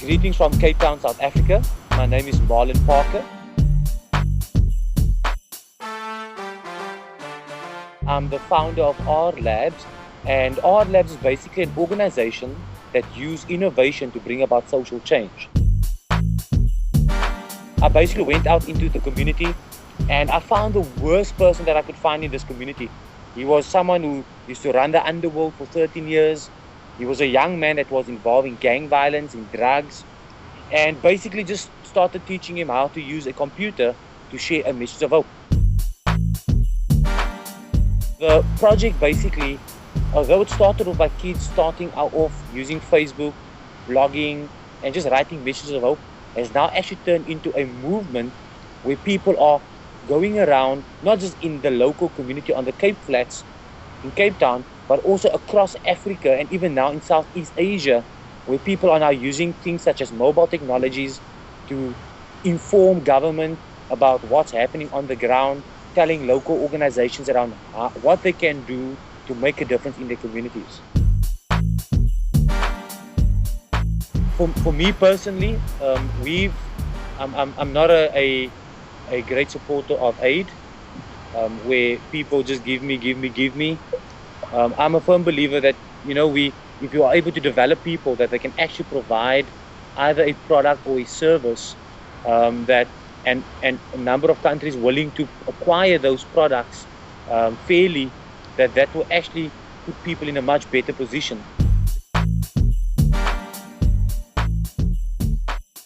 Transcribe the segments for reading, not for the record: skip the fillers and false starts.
Greetings from Cape Town, South Africa. My name is Marlon Parker. I'm the founder of R Labs, and R Labs is basically an organization that uses innovation to bring about social change. I basically went out into the community and I found the worst person that I could find in this community. He was someone who used to run the underworld for 13 years. He was a young man that was involved in gang violence, in drugs, and basically just started teaching him how to use a computer to share a message of hope. The project basically, although it started off by kids starting out off using Facebook, blogging, and just writing messages of hope, has now actually turned into a movement where people are going around, not just in the local community on the Cape Flats in Cape Town, but also across Africa and even now in Southeast Asia, where people are now using things such as mobile technologies to inform government about what's happening on the ground, telling local organizations around what they can do to make a difference in their communities. For me personally, I'm not a great supporter of aid, where people just give me. I'm a firm believer that, if you are able to develop people that they can actually provide either a product or a service, and a number of countries willing to acquire those products fairly, that will actually put people in a much better position.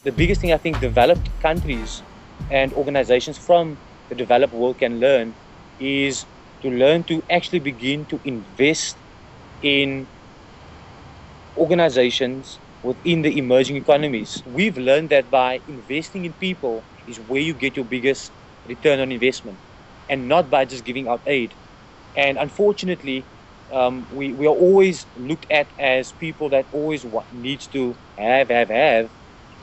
The biggest thing I think developed countries and organizations from the developed world can learn is to learn to actually begin to invest in organizations within the emerging economies. We've learned that by investing in people is where you get your biggest return on investment, and not by just giving out aid. And unfortunately, we are always looked at as people that always needs to have.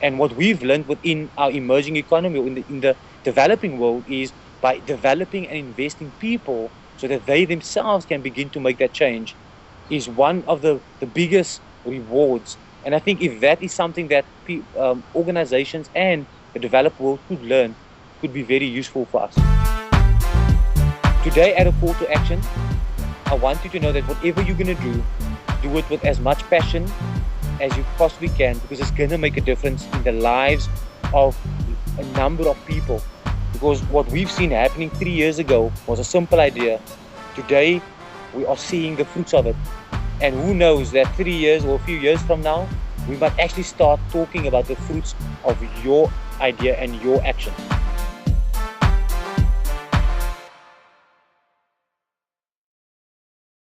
And what we've learned within our emerging economy, or in the developing world, is by developing and investing people so that they themselves can begin to make that change, is one of the biggest rewards. And I think if that is something that organizations and the developed world could learn, could be very useful for us. Today, at a call to action, I want you to know that whatever you're going to do it with as much passion as you possibly can, because it's going to make a difference in the lives of a number of people. Because what we've seen happening 3 years ago was a simple idea. Today, we are seeing the fruits of it. And who knows that 3 years or a few years from now, we might actually start talking about the fruits of your idea and your action.